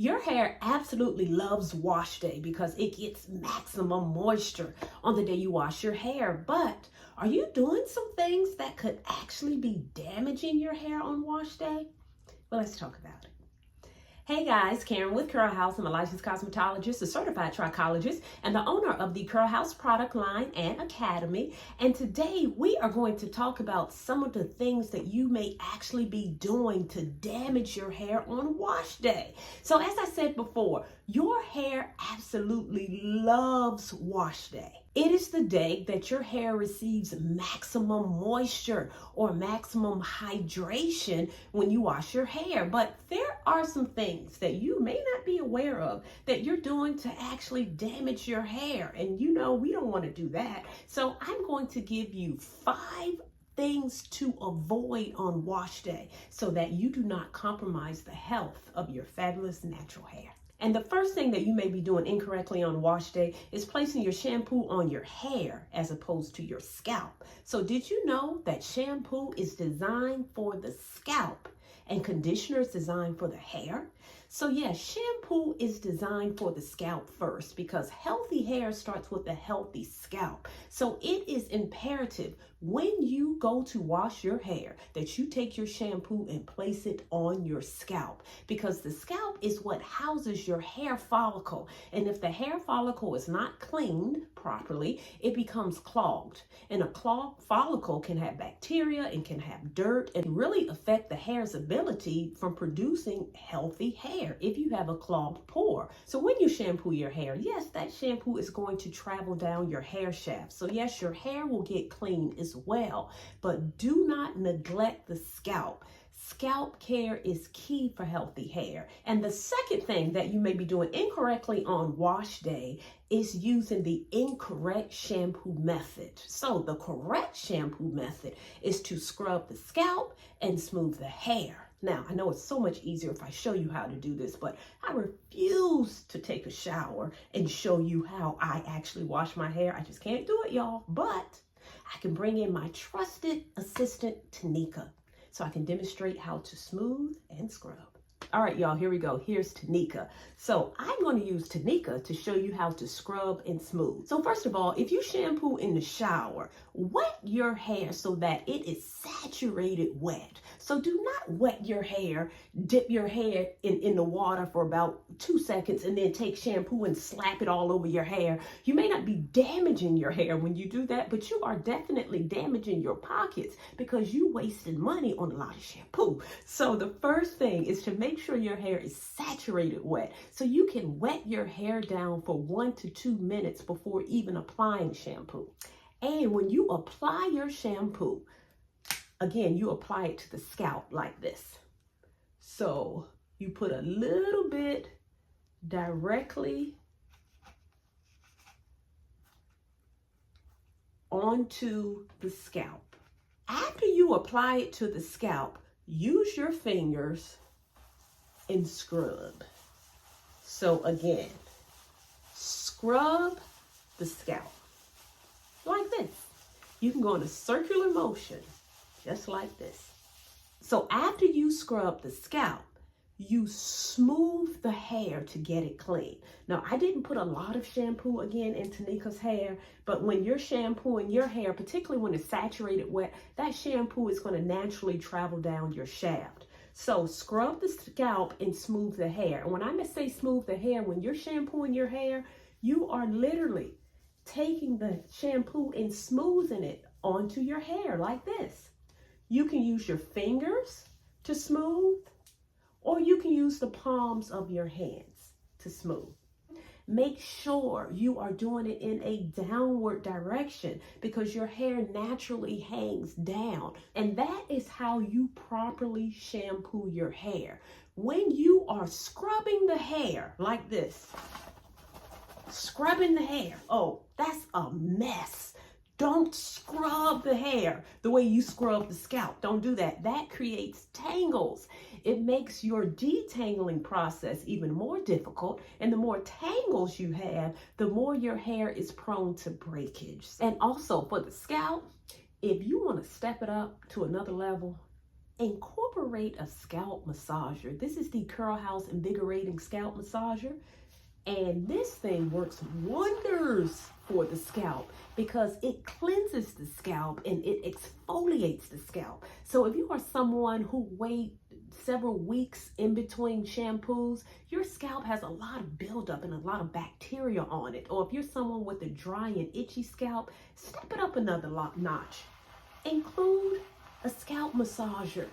Your hair absolutely loves wash day because it gets maximum moisture on the day you wash your hair. But are you doing some things that could actually be damaging your hair on wash day? Well, let's talk about it. Hey guys, Karen with Curl House. I'm a licensed cosmetologist, a certified trichologist, and the owner of the Curl House product line and academy. And today we are going to talk about some of the things that you may actually be doing to damage your hair on wash day. So as I said before, your hair absolutely loves wash day. It is the day that your hair receives maximum moisture or maximum hydration when you wash your hair. But there are some things that you may not be aware of that you're doing to actually damage your hair. And you know, we don't want to do that. So I'm going to give you 5 things to avoid on wash day so that you do not compromise the health of your fabulous natural hair. And the first thing that you may be doing incorrectly on wash day is placing your shampoo on your hair as opposed to your scalp. So did you know that shampoo is designed for the scalp and conditioner is designed for the hair? So yes, shampoo is designed for the scalp first because healthy hair starts with a healthy scalp. So it is imperative when you go to wash your hair that you take your shampoo and place it on your scalp, because the scalp is what houses your hair follicle. And if the hair follicle is not cleaned properly, it becomes clogged. And a clogged follicle can have bacteria and can have dirt and really affect the hair's ability from producing healthy hair if you have a clogged pore. So when you shampoo your hair, yes, that shampoo is going to travel down your hair shaft. So yes, your hair will get clean as well, but do not neglect the scalp. Scalp care is key for healthy hair. And the second thing that you may be doing incorrectly on wash day is using the incorrect shampoo method. So the correct shampoo method is to scrub the scalp and smooth the hair. Now, I know it's so much easier if I show you how to do this, but I refuse to take a shower and show you how I actually wash my hair. I just can't do it, y'all. But I can bring in my trusted assistant, Tanika, so I can demonstrate how to smooth and scrub. All right, y'all, here we go. Here's Tanika. So I'm going to use Tanika to show you how to scrub and smooth. So first of all, if you shampoo in the shower, wet your hair so that it is saturated wet. So do not wet your hair, dip your hair in the water for about 2 seconds and then take shampoo and slap it all over your hair. You may not be damaging your hair when you do that, but you are definitely damaging your pockets because you wasted money on a lot of shampoo. So the first thing is to make sure your hair is saturated wet. So you can wet your hair down for 1 to 2 minutes before even applying shampoo. And when you apply your shampoo, again, you apply it to the scalp like this. So you put a little bit directly onto the scalp. After you apply it to the scalp, use your fingers and scrub. So again, scrub the scalp like this. You can go in a circular motion just like this. So after you scrub the scalp, you smooth the hair to get it clean. Now, I didn't put a lot of shampoo again in Tanika's hair, but when you're shampooing your hair, particularly when it's saturated wet, that shampoo is going to naturally travel down your shaft. So scrub the scalp and smooth the hair. And when I say smooth the hair, when you're shampooing your hair, you are literally taking the shampoo and smoothing it onto your hair like this. You can use your fingers to smooth, or you can use the palms of your hands to smooth. Make sure you are doing it in a downward direction because your hair naturally hangs down. And that is how you properly shampoo your hair. When you are scrubbing the hair like this, scrubbing the hair, oh, that's a mess. Don't scrub the hair the way you scrub the scalp. Don't do that. That creates tangles. It makes your detangling process even more difficult. And the more tangles you have, the more your hair is prone to breakage. And also for the scalp, if you want to step it up to another level, incorporate a scalp massager. This is the Curl House Invigorating Scalp Massager. And this thing works wonders for the scalp because it cleanses the scalp and it exfoliates the scalp. So if you are someone who wait several weeks in between shampoos, your scalp has a lot of buildup and a lot of bacteria on it. Or if you're someone with a dry and itchy scalp, step it up another notch. Include a scalp massager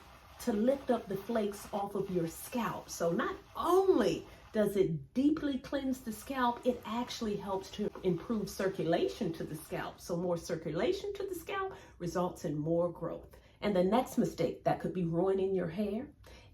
to lift up the flakes off of your scalp. So not only does it deeply cleanse the scalp, it actually helps to improve circulation to the scalp. So more circulation to the scalp results in more growth. And the next mistake that could be ruining your hair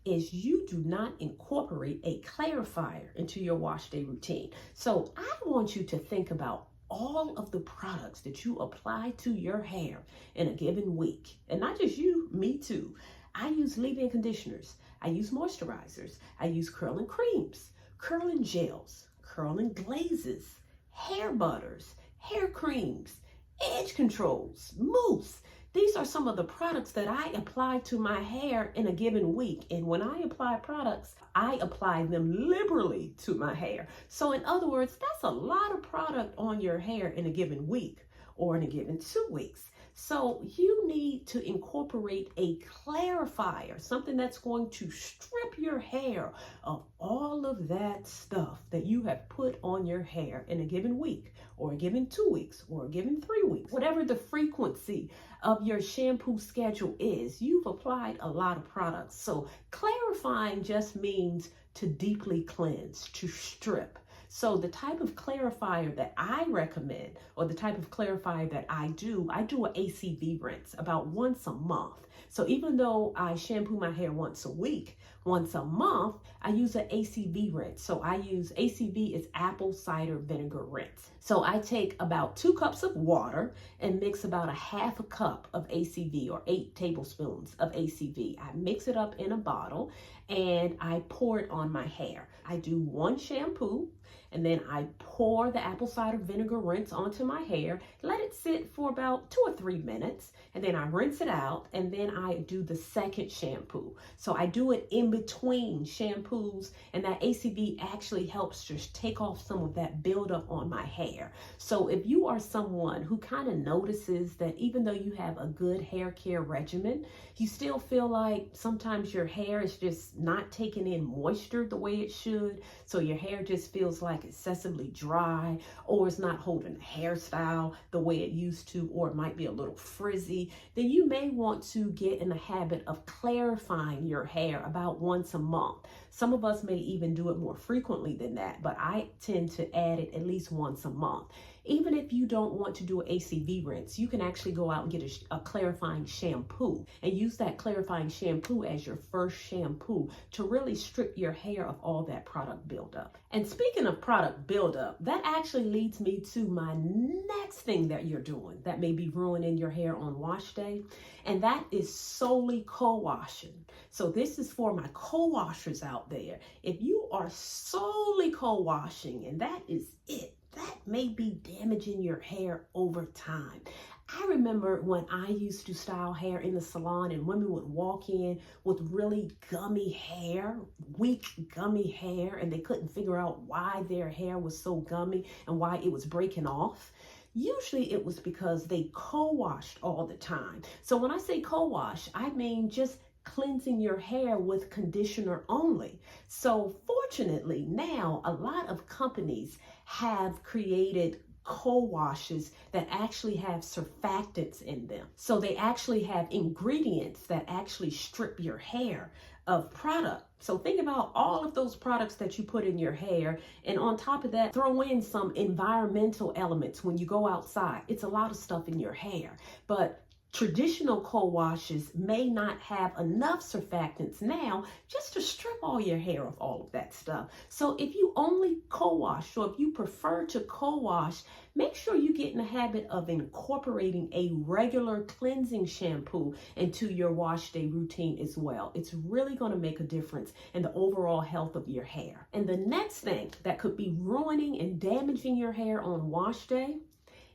is you do not incorporate a clarifier into your wash day routine. So I want you to think about all of the products that you apply to your hair in a given week. And not just you, me too. I use leave-in conditioners. I use moisturizers. I use curling creams, curling gels, curling glazes, hair butters, hair creams, edge controls, mousse. These are some of the products that I apply to my hair in a given week. And when I apply products, I apply them liberally to my hair. So in other words, that's a lot of product on your hair in a given week or in a given 2 weeks. So you need to incorporate a clarifier, something that's going to strip your hair of all of that stuff that you have put on your hair in a given week or a given 2 weeks or a given 3 weeks. Whatever the frequency of your shampoo schedule is, you've applied a lot of products. So clarifying just means to deeply cleanse, to strip. So the type of clarifier that I recommend, or the type of clarifier that I do an ACV rinse about once a month. So even though I shampoo my hair once a week, once a month, I use an ACV rinse. So I use ACV is apple cider vinegar rinse. So I take about 2 cups of water and mix about a half a cup of ACV or 8 tablespoons of ACV. I mix it up in a bottle and I pour it on my hair. I do 1 shampoo. And then I pour the apple cider vinegar rinse onto my hair, let it sit for about 2 or 3 minutes, and then I rinse it out, and then I do the second shampoo. So I do it in between shampoos, and that ACV actually helps just take off some of that buildup on my hair. So if you are someone who kind of notices that even though you have a good hair care regimen, you still feel like sometimes your hair is just not taking in moisture the way it should, so your hair just feels like excessively dry, or it's not holding a hairstyle the way it used to, or it might be a little frizzy, then you may want to get in the habit of clarifying your hair about once a month. Some of us may even do it more frequently than that, but I tend to add it at least once a month. Even if you don't want to do an ACV rinse, you can actually go out and get a clarifying shampoo and use that clarifying shampoo as your first shampoo to really strip your hair of all that product buildup. And speaking of product buildup, that actually leads me to my next thing that you're doing that may be ruining your hair on wash day, and that is solely co-washing. So this is for my co-washers out there. If you are solely co-washing and that is it, that may be damaging your hair over time. I remember when I used to style hair in the salon and women would walk in with really gummy hair, weak gummy hair, and they couldn't figure out why their hair was so gummy and why it was breaking off. Usually it was because they co-washed all the time. So when I say co-wash, I mean just cleansing your hair with conditioner only. So fortunately now a lot of companies have created co-washes that actually have surfactants in them. So they actually have ingredients that actually strip your hair of product. So think about all of those products that you put in your hair, and on top of that, throw in some environmental elements when you go outside. It's a lot of stuff in your hair, but traditional co-washes may not have enough surfactants now just to strip all your hair of all of that stuff. So if you only co-wash, or if you prefer to co-wash, make sure you get in the habit of incorporating a regular cleansing shampoo into your wash day routine as well. It's really going to make a difference in the overall health of your hair. And the next thing that could be ruining and damaging your hair on wash day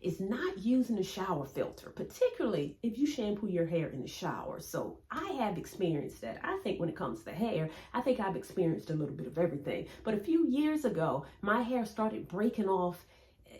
is not using a shower filter, particularly if you shampoo your hair in the shower. So I have experienced that. I think when it comes to hair, I think I've experienced a little bit of everything. But a few years ago, my hair started breaking off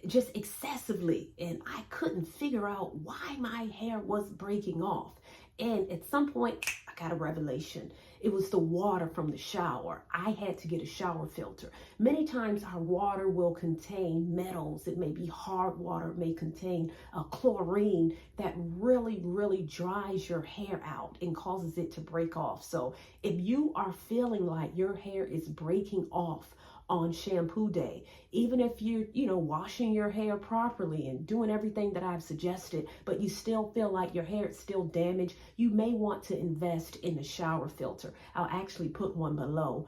just excessively, and I couldn't figure out why my hair was breaking off. And at some point, I got a revelation. It was the water from the shower. I had to get a shower filter. Many times our water will contain metals. It may be hard water, it may contain chlorine that really dries your hair out and causes it to break off. So if you are feeling like your hair is breaking off on shampoo day, even if you're, washing your hair properly and doing everything that I've suggested, but you still feel like your hair is still damaged, you may want to invest in a shower filter. I'll actually put one below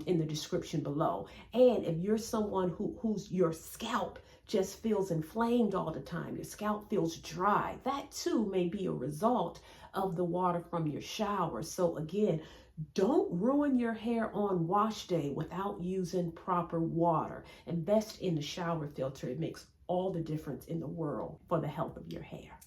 in the description below. And if you're someone who's your scalp just feels inflamed all the time, your scalp feels dry, that too may be a result of the water from your shower. So again, don't ruin your hair on wash day without using proper water. Invest in the shower filter. It makes all the difference in the world for the health of your hair.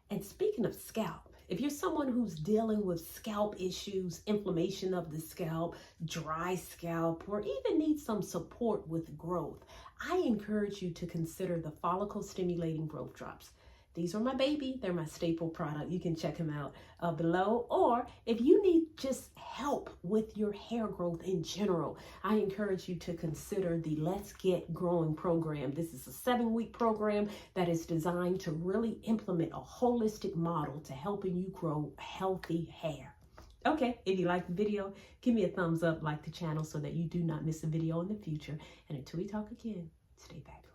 And speaking of scalp, if you're someone who's dealing with scalp issues, inflammation of the scalp, dry scalp, or even need some support with growth, I encourage you to consider the follicle stimulating growth drops. These are my baby. They're my staple product. You can check them out below. Or if you need just help with your hair growth in general, I encourage you to consider the Let's Get Growing program. This is a 7-week program that is designed to really implement a holistic model to helping you grow healthy hair. Okay, if you like the video, give me a thumbs up, like the channel so that you do not miss a video in the future. And until we talk again, stay fabulous.